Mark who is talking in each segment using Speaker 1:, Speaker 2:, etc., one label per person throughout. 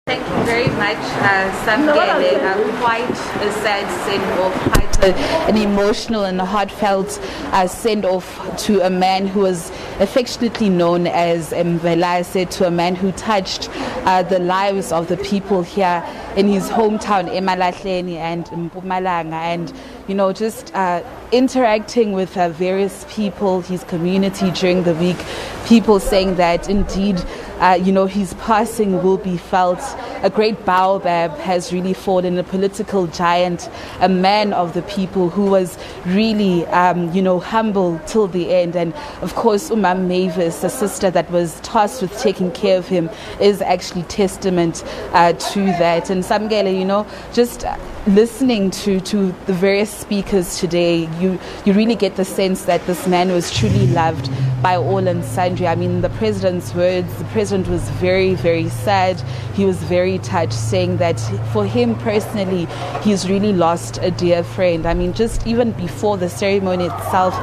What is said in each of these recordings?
Speaker 1: Thank you very much, Samgele. Quite a sad send-off, quite an emotional and heartfelt send-off to a man who was affectionately known as Mthembu, to a man who touched the lives of the people here in his hometown, eMalahleni and Mpumalanga, and just interacting with various people, his community during the week, people saying that indeed, his passing will be felt. A great baobab has really fallen, a political giant, a man of the people who was really, humble till the end. And of course, Mavis, the sister that was tasked with taking care of him, is actually testament to that. And Samgele, just listening to the various speakers today, you really get the sense that this man was truly loved by all and sundry. I mean, the president's words, the president was very, very sad. He was very touched, saying that for him personally, he's really lost a dear friend. I mean, just even before the ceremony itself,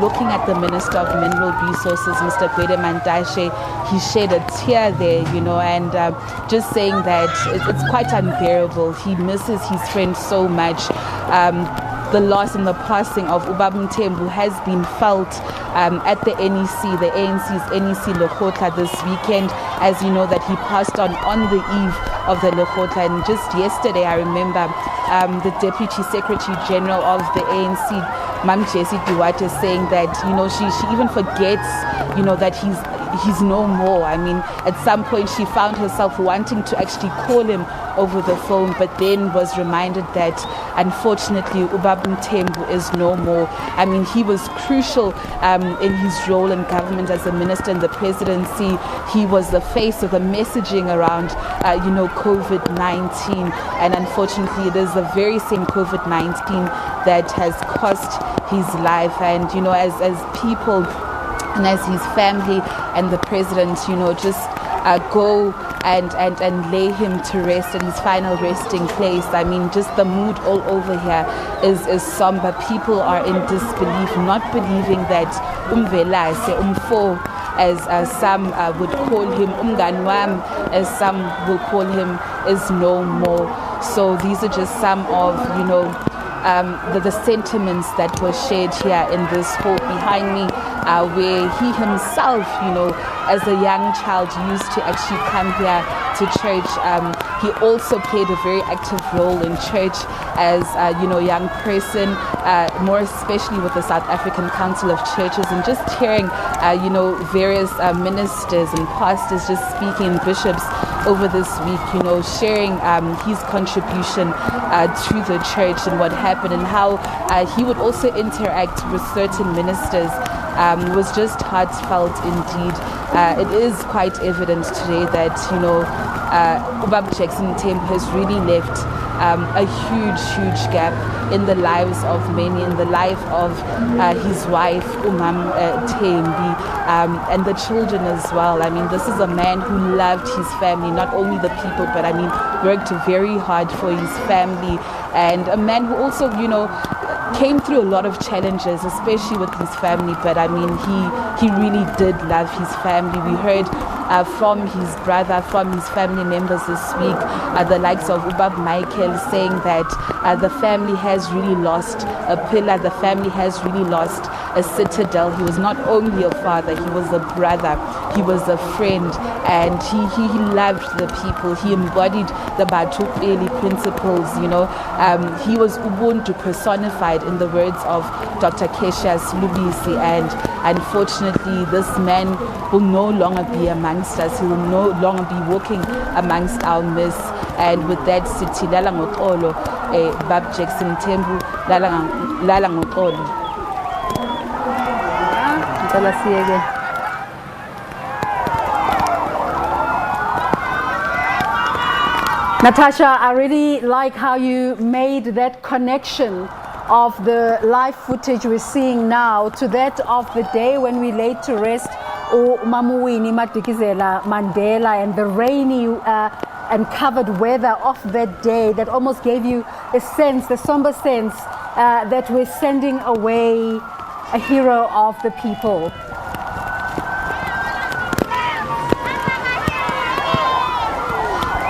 Speaker 1: looking at the Minister of Mineral Resources, Mr. Gwede Mantashe, he shed a tear there, and just saying that it's quite unbearable. He misses his friend so much. The loss and the passing of Mthembu has been felt at the NEC, the ANC's NEC Lekgotla this weekend, as you know that he passed on the eve of the Lekgotla. And just yesterday, I remember the Deputy Secretary General of the ANC, Mam Jessie Duwate, saying that, she even forgets, that he's no more. I mean, at some point she found herself wanting to actually call him over the phone, but then was reminded that unfortunately Mthembu is no more. I mean, he was crucial in his role in government as a minister in the presidency. He was the face of the messaging around COVID-19, and unfortunately it is the very same COVID-19 that has cost his life. And as people and as his family and the president, just go and lay him to rest at his final resting place. I mean, just the mood all over here is somber. People are in disbelief, not believing that Umvelase, Umfo, as some would call him, Umganwam, as some will call him, is no more. So these are just some of, the sentiments that were shared here in this hall behind me, where he himself, as a young child, used to actually come here to church. He also played a very active role in church as a young person, more especially with the South African Council of Churches, and just hearing various ministers and pastors just speaking, bishops over this week, sharing his contribution to the church and what happened, and how he would also interact with certain ministers, was just heartfelt indeed. It is quite evident today that Ubaba Jackson Mthembu has really left a huge gap in the lives of many, in the life of his wife Umam Mthembu, and the children as well. I mean, this is a man who loved his family, not only the people, but worked very hard for his family, and a man who also came through a lot of challenges, especially with his family, but he really did love his family. We heard from his brother, from his family members this week, the likes of Ubab Michael, saying that the family has really lost a pillar, the family has really lost a citadel. He was not only a father, he was a brother, he was a friend, and he loved the people. He embodied the Batupeli principles, he was Ubuntu personified, in the words of Dr. Cassius Lubisi, and unfortunately this man will no longer be amongst us. He will no longer be walking amongst our midst. And with that, sithi lala ngoxolo, Bab Jackson Mthembu, lala ngoxolo. Ngicela siyeke.
Speaker 2: Natasha, I really like how you made that connection of the live footage we're seeing now to that of the day when we laid to rest uMam'Winnie Madikizela Mandela, and the rainy and covered weather of that day that almost gave you a sense, the somber sense, that we're sending away a hero of the people.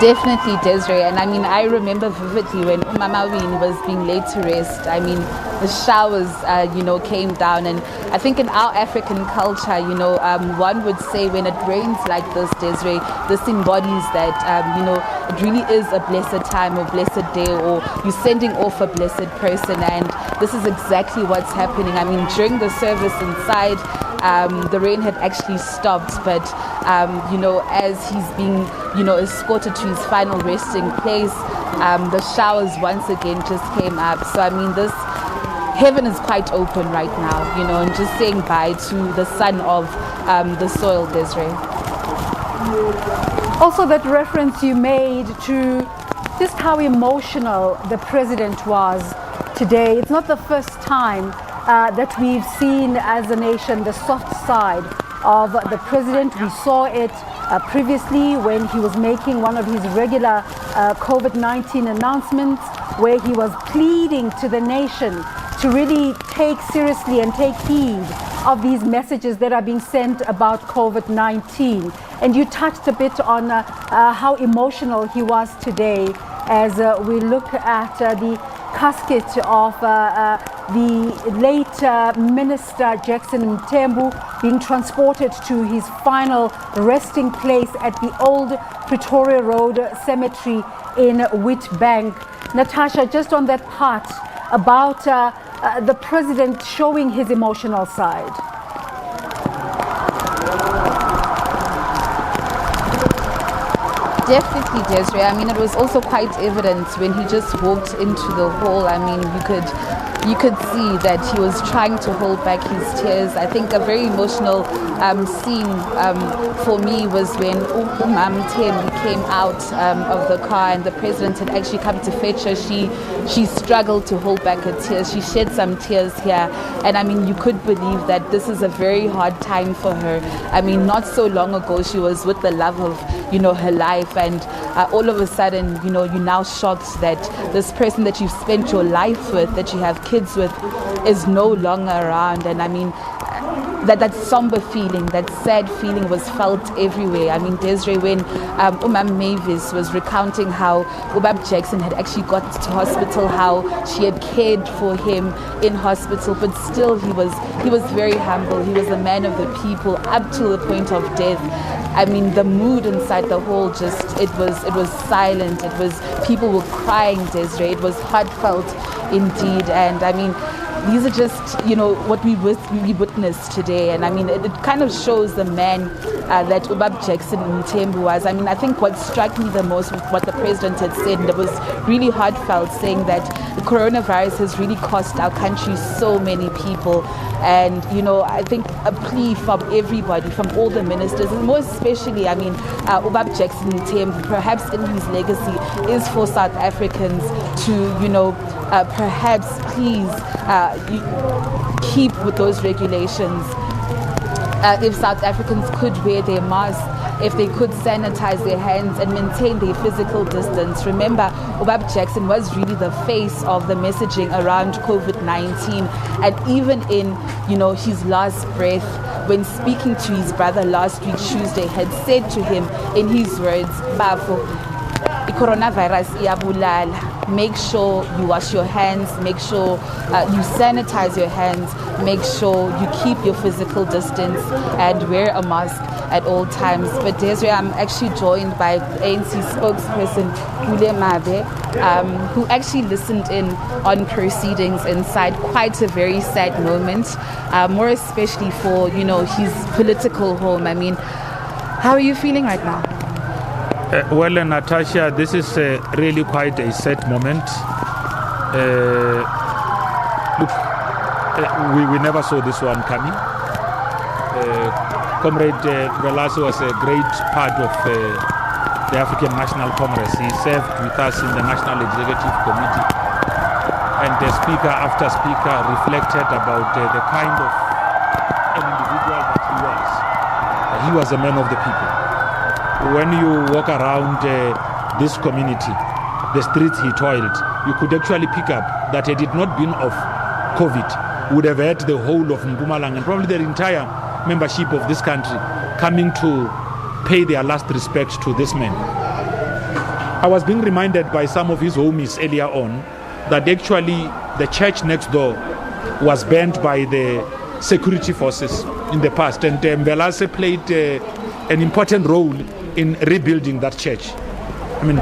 Speaker 1: Definitely, Desiree. And I mean, I remember vividly when Umama Winnie was being laid to rest. I mean, the showers, came down. And I think in our African culture, one would say when it rains like this, Desiree, this embodies that, it really is a blessed time or blessed day, or you're sending off a blessed person. And this is exactly what's happening. I mean, during the service inside, the rain had actually stopped, but as he's being escorted to his final resting place, the showers once again just came up. So I mean, this heaven is quite open right now, and just saying bye to the son of the soil, Desiree.
Speaker 2: Also, that reference you made to just how emotional the president was today. It's not the first time that we've seen as a nation the soft side of the president. We saw it previously when he was making one of his regular COVID-19 announcements, where he was pleading to the nation to really take seriously and take heed of these messages that are being sent about COVID-19. And you touched a bit on how emotional he was today as we look at the casket of the late Minister Jackson Mthembu being transported to his final resting place at the old Pretoria Road Cemetery in Witbank. Natasha, just on that part about the president showing his emotional side.
Speaker 1: Definitely, Desiree. I mean, it was also quite evident when he just walked into the hall. I mean, you could see that he was trying to hold back his tears. I think a very emotional scene for me was when Mthembu came out of the car and the president had actually come to fetch her. She struggled to hold back her tears. She shed some tears here. And I mean, you could believe that this is a very hard time for her. I mean, not so long ago, she was with the love of, her life. And all of a sudden, you're now shocked that this person that you've spent your life with, that you have kids with, is no longer around. And I mean, that somber feeling, that sad feeling was felt everywhere. I mean, Desiree, when Mavis was recounting how Ubab Jackson had actually got to hospital, how she had cared for him in hospital, but still he was very humble. He was a man of the people up to the point of death. I mean, the mood inside the hall it was silent. It was, people were crying, Desiree. It was heartfelt indeed. And I mean, these are just, what we witnessed today. And I mean, it kind of shows the man that Ubab Jackson Mthembu was. I mean, I think what struck me the most was what the president had said, and it was really heartfelt, saying that the coronavirus has really cost our country so many people. And, I think a plea from everybody, from all the ministers, and more especially, I mean, Ubab Jackson Mthembu, perhaps in his legacy, is for South Africans to, perhaps please keep with those regulations. If South Africans could wear their masks, if they could sanitize their hands and maintain their physical distance. Remember, Ubab Jackson was really the face of the messaging around COVID-19. And even in, his last breath, when speaking to his brother last week, Tuesday, had said to him in his words, Bafo, the coronavirus iyabulala. Make sure you wash your hands, make sure you sanitize your hands, make sure you keep your physical distance and wear a mask at all times. But Desiree, I'm actually joined by ANC spokesperson Hule Mabe, who actually listened in on proceedings inside. Quite a very sad moment, more especially for, his political home. I mean, how are you feeling right now?
Speaker 3: Well, Natasha, this is really quite a sad moment. Look, we never saw this one coming. Comrade Velasi was a great part of the African National Congress. He served with us in the National Executive Committee. And speaker after speaker reflected about the kind of an individual that he was. He was a man of the people. When you walk around this community, the streets he toiled, you could actually pick up that had it not been of COVID, would have had the whole of Mpumalanga and probably the entire membership of this country coming to pay their last respect to this man. I was being reminded by some of his homies earlier on that actually the church next door was burned by the security forces in the past, and Mvelase played an important role in rebuilding that church. I mean,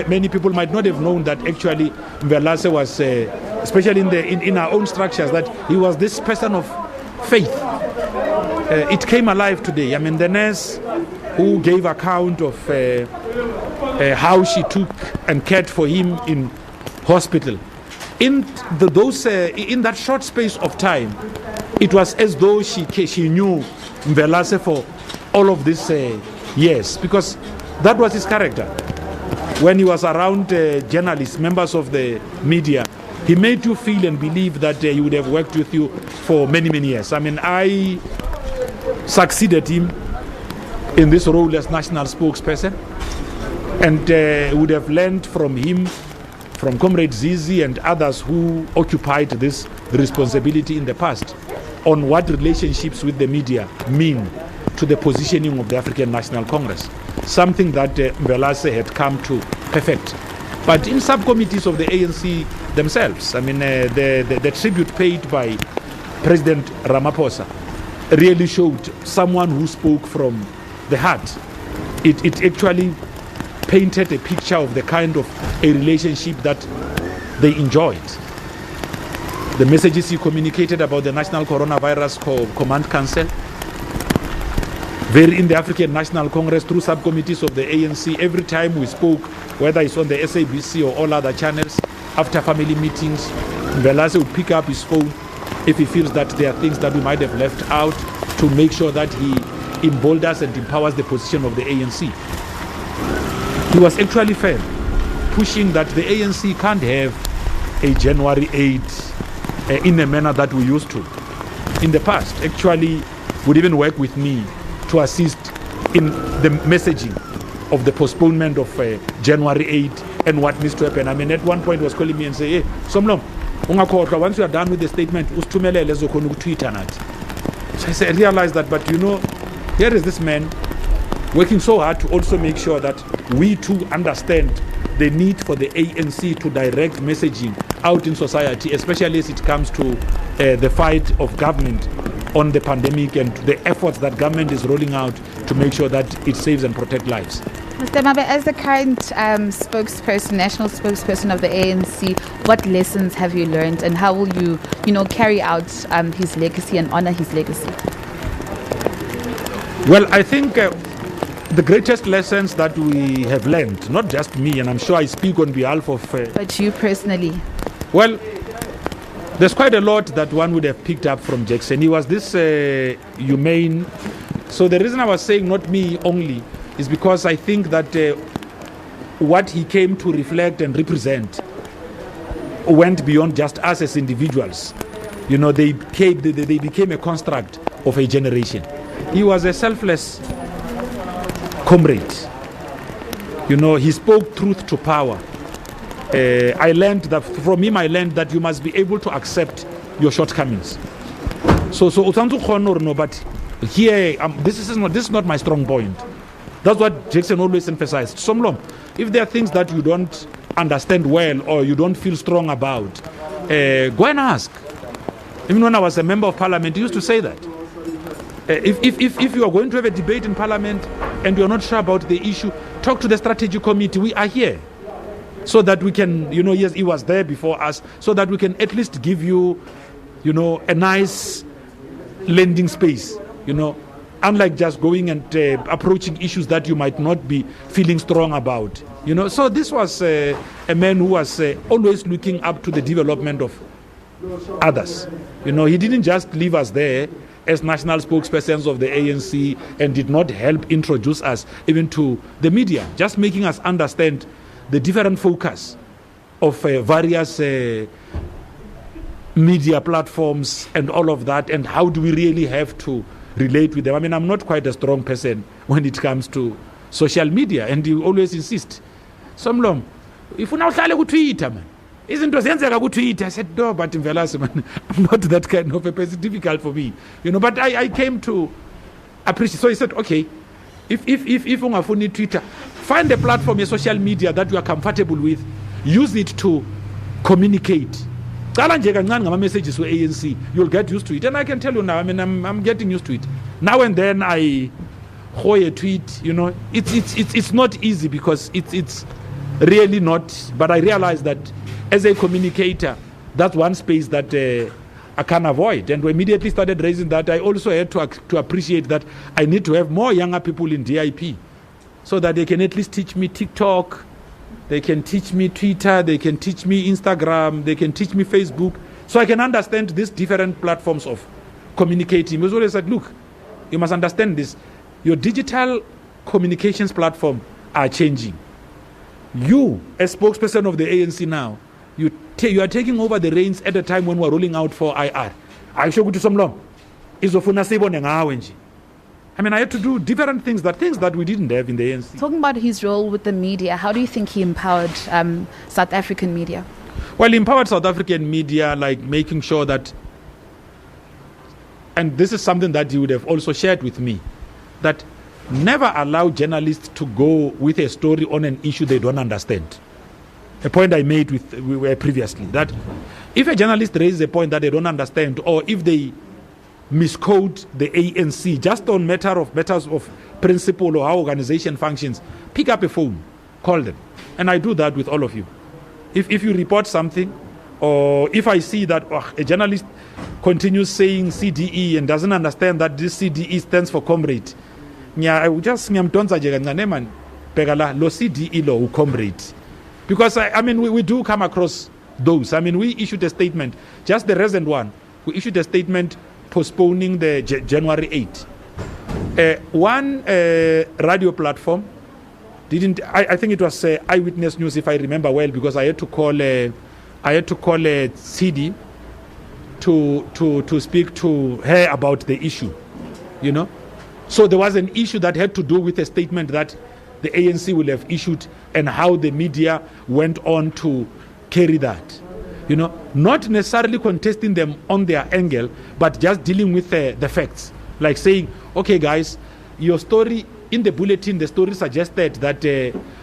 Speaker 3: many people might not have known that actually Mvelase was, especially in our own structures, that he was this person of faith. It came alive today. I mean, the nurse who gave account of how she took and cared for him in hospital. In that short space of time, it was as though she knew Mvelase for all of these years, because that was his character. When he was around journalists, members of the media, he made you feel and believe that he would have worked with you for many, many years. I mean, I succeeded him in this role as national spokesperson, and would have learned from him, from Comrade Zizi and others who occupied this responsibility in the past, on what relationships with the media mean to the positioning of the African National Congress, something that Mvelase had come to perfect. But in subcommittees of the ANC themselves, I mean, the tribute paid by President Ramaphosa really showed someone who spoke from the heart. It actually painted a picture of the kind of a relationship that they enjoyed. The messages he communicated about the National Coronavirus Command Council, in the African National Congress through subcommittees of the ANC, every time we spoke, whether it's on the SABC or all other channels, after family meetings, Mvelase would pick up his phone if he feels that there are things that we might have left out, to make sure that he emboldens and empowers the position of the ANC. He was actually fair, pushing that the ANC can't have a January 8 in a manner that we used to in the past. Actually, would even work with me to assist in the messaging of the postponement of January 8 and what needs to happen. I mean, at one point he was calling me and saying, hey, Somlom, once you are done with the statement, so I said, I realized that, but you know, here is this man working so hard to also make sure that we too understand the need for the ANC to direct messaging out in society, especially as it comes to the fight of government on the pandemic and the efforts that government is rolling out to make sure that it saves and protects lives.
Speaker 1: Mr. Mabe, as the current spokesperson, national spokesperson of the ANC, what lessons have you learned, and how will you, carry out his legacy and honor his legacy?
Speaker 3: Well, I think the greatest lessons that we have learned, not just me, and I'm sure I speak on behalf of...
Speaker 1: but you personally?
Speaker 3: Well, there's quite a lot that one would have picked up from Jackson. He was this humane. So the reason I was saying not me only is because I think that what he came to reflect and represent went beyond just us as individuals. They became a construct of a generation. He was a selfless comrade. He spoke truth to power. I learned that from him. I learned that you must be able to accept your shortcomings. So but here this is not my strong point. That's what Jackson always emphasized. Somlom, if there are things that you don't understand well or you don't feel strong about, go and ask. Even when I was a member of parliament, he used to say that. If you are going to have a debate in parliament and you're not sure about the issue, talk to the strategy committee. We are here so that we can, yes, he was there before us, so that we can at least give you, a nice landing space, unlike just going and approaching issues that you might not be feeling strong about. So this was a man who was always looking up to the development of others. He didn't just leave us there as national spokespersons of the ANC and did not help introduce us even to the media, just making us understand the different focus of various media platforms and all of that, and how do we really have to relate with them. I mean, I'm not quite a strong person when it comes to social media, and you always insist, Somlom, if you now go Twitter, man, isn't it go Twitter? I said, no, but in Mvelase, man, I'm not that kind of a person. It's difficult for me, but I came to appreciate. So he said, okay, if ungafuni Twitter, Find a platform, a social media that you are comfortable with. Use it to communicate. Messages for ANC, you'll get used to it. And I can tell you now, I mean, I'm getting used to it. Now and then I hold a tweet, you know. It's not easy because it's really not. But I realize that as a communicator, that's one space that I can't avoid. And we immediately started raising that. I also had to appreciate that I need to have more younger people in DIP so that they can at least teach me TikTok, they can teach me Twitter, they can teach me Instagram, they can teach me Facebook, so I can understand these different platforms of communicating. We always said, look, you must understand this. Your digital communications platform are changing. You, as spokesperson of the ANC now, you are taking over the reins at a time when we're rolling out for IR. I show you to some long. I mean, I had to do different things that we didn't have in the ANC.
Speaker 1: Talking about his role with the media, how do you think he empowered South African media?
Speaker 3: Well, he empowered South African media, like making sure that, and this is something that he would have also shared with me, that never allow journalists to go with a story on an issue they don't understand. A point I made previously, that if a journalist raises a point that they don't understand, or if they misquote the ANC just on matters of principle or how organization functions, pick up a phone, call them. And I do that with all of you. If you report something, or if I see that a journalist continues saying CDE and doesn't understand that this CDE stands for comrade, I will just lo CDE lo comrade. Because I mean we do come across those. I mean, we issued a statement, just the recent one, we issued a statement postponing the January 8. One radio platform didn't. I think it was Eyewitness News, if I remember well, because I had to call a CD to speak to her about the issue, you know. So there was an issue that had to do with a statement that the ANC will have issued and how the media went on to carry that. You know, not necessarily contesting them on their angle, but just dealing with the facts. Like saying, okay, guys, your story in the bulletin, the story suggested that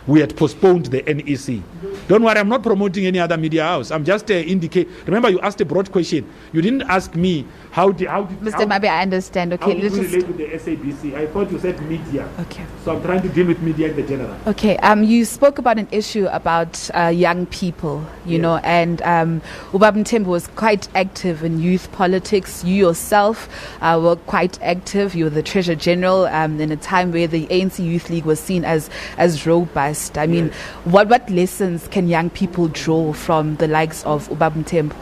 Speaker 3: we had postponed the NEC. Don't worry, I'm not promoting any other media house. I'm just indicating. Remember, you asked a broad question. You didn't ask me
Speaker 1: Mr. Mabe, I understand. Okay,
Speaker 3: let's relate to the SABC. I thought you said media.
Speaker 1: Okay.
Speaker 3: So I'm trying to deal with media in the general.
Speaker 1: Okay. You spoke about an issue about young people, you know, and Mthembu was quite active in youth politics. You yourself were quite active. You were the Treasurer General in a time where the ANC Youth League was seen as robust. I mean, what lessons can young people draw from the likes of Mthembu?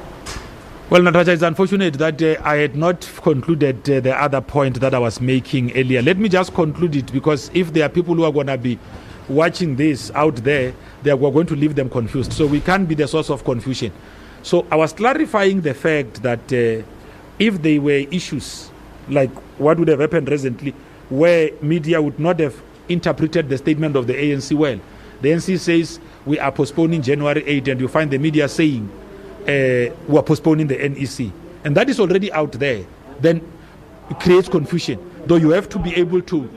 Speaker 3: Well, Natasha, it's unfortunate that I had not concluded the other point that I was making earlier. Let me just conclude it, because if there are people who are going to be watching this out there, we're going to leave them confused. So we can't be the source of confusion. So I was clarifying the fact that if there were issues like what would have happened recently, where media would not have interpreted the statement of the ANC well. The ANC says we are postponing January 8, and you find the media saying we are postponing the NEC. And that is already out there. Then it creates confusion. Though you have to be able to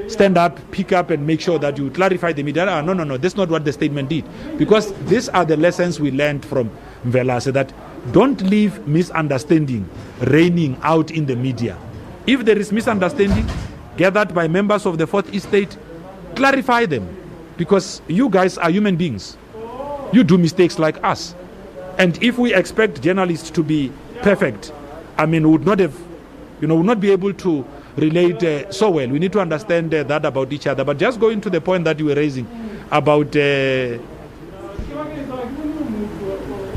Speaker 3: stand up, pick up, and make sure that you clarify the media. No, that's not what the statement did. Because these are the lessons we learned from Mvela, so that don't leave misunderstanding reigning out in the media. If there is misunderstanding gathered by members of the Fourth Estate, clarify them. Because you guys are human beings. You do mistakes like us. And if we expect journalists to be perfect, I mean, we would not have, would not be able to relate so well. We need to understand that about each other. But just going to the point that you were raising about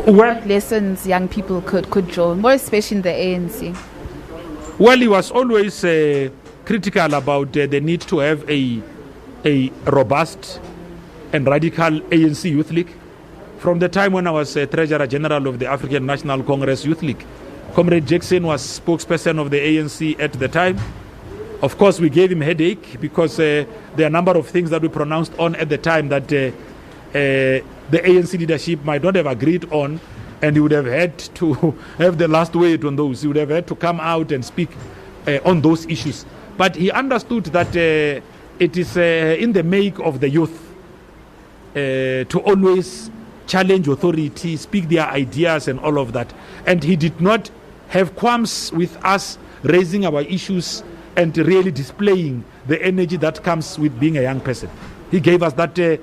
Speaker 1: what lessons young people could draw, more especially in the ANC.
Speaker 3: Well, he was always critical about the need to have a robust and radical ANC Youth League. From the time when I was Treasurer General of the African National Congress Youth League, Comrade Jackson was spokesperson of the ANC at the time. Of course, we gave him a headache because there are a number of things that we pronounced on at the time that the ANC leadership might not have agreed on, and he would have had to have the last word on those. He would have had to come out and speak on those issues. But he understood that it is in the make of the youth to always challenge authority, speak their ideas and all of that. And he did not have qualms with us raising our issues and really displaying the energy that comes with being a young person. He gave us that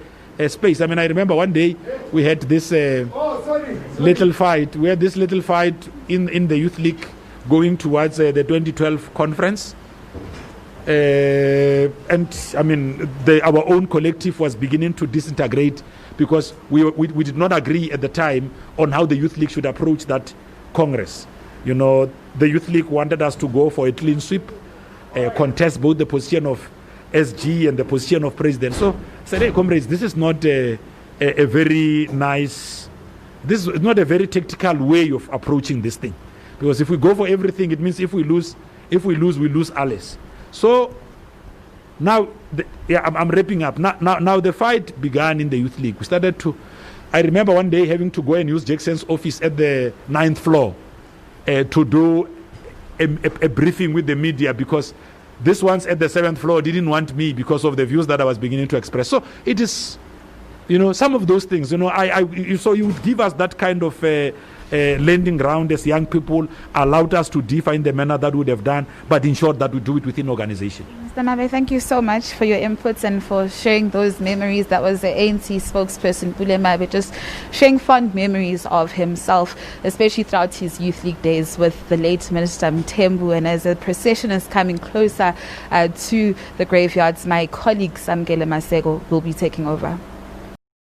Speaker 3: space. I mean, I remember one day we had this little fight. We had this little fight in the Youth League going towards the 2012 conference. And I mean, our own collective was beginning to disintegrate because we did not agree at the time on how the Youth League should approach that Congress. You know, the Youth League wanted us to go for a clean sweep, contest both the position of SG and the position of president. So I said, hey, comrades, this is not a very nice, this is not a very tactical way of approaching this thing. Because if we go for everything, it means if we lose, we lose Alice. So now, I'm wrapping up. Now the fight began in the Youth League. We started to, I remember one day having to go and use Jackson's office at the 9th floor to do a briefing with the media because this ones at the 7th floor didn't want me because of the views that I was beginning to express. So it is, you know, some of those things, you know, so you would give us that kind of landing ground as young people, allowed us to define the manner that we would have done, but ensured that we do it within organization.
Speaker 1: Mr. Mabe, thank you so much for your inputs and for sharing those memories. That was the ANC spokesperson, Pule Mabe, just sharing fond memories of himself, especially throughout his Youth League days with the late Minister Mthembu. And as the procession is coming closer to the graveyards, my colleague Samgele Masego will be taking over.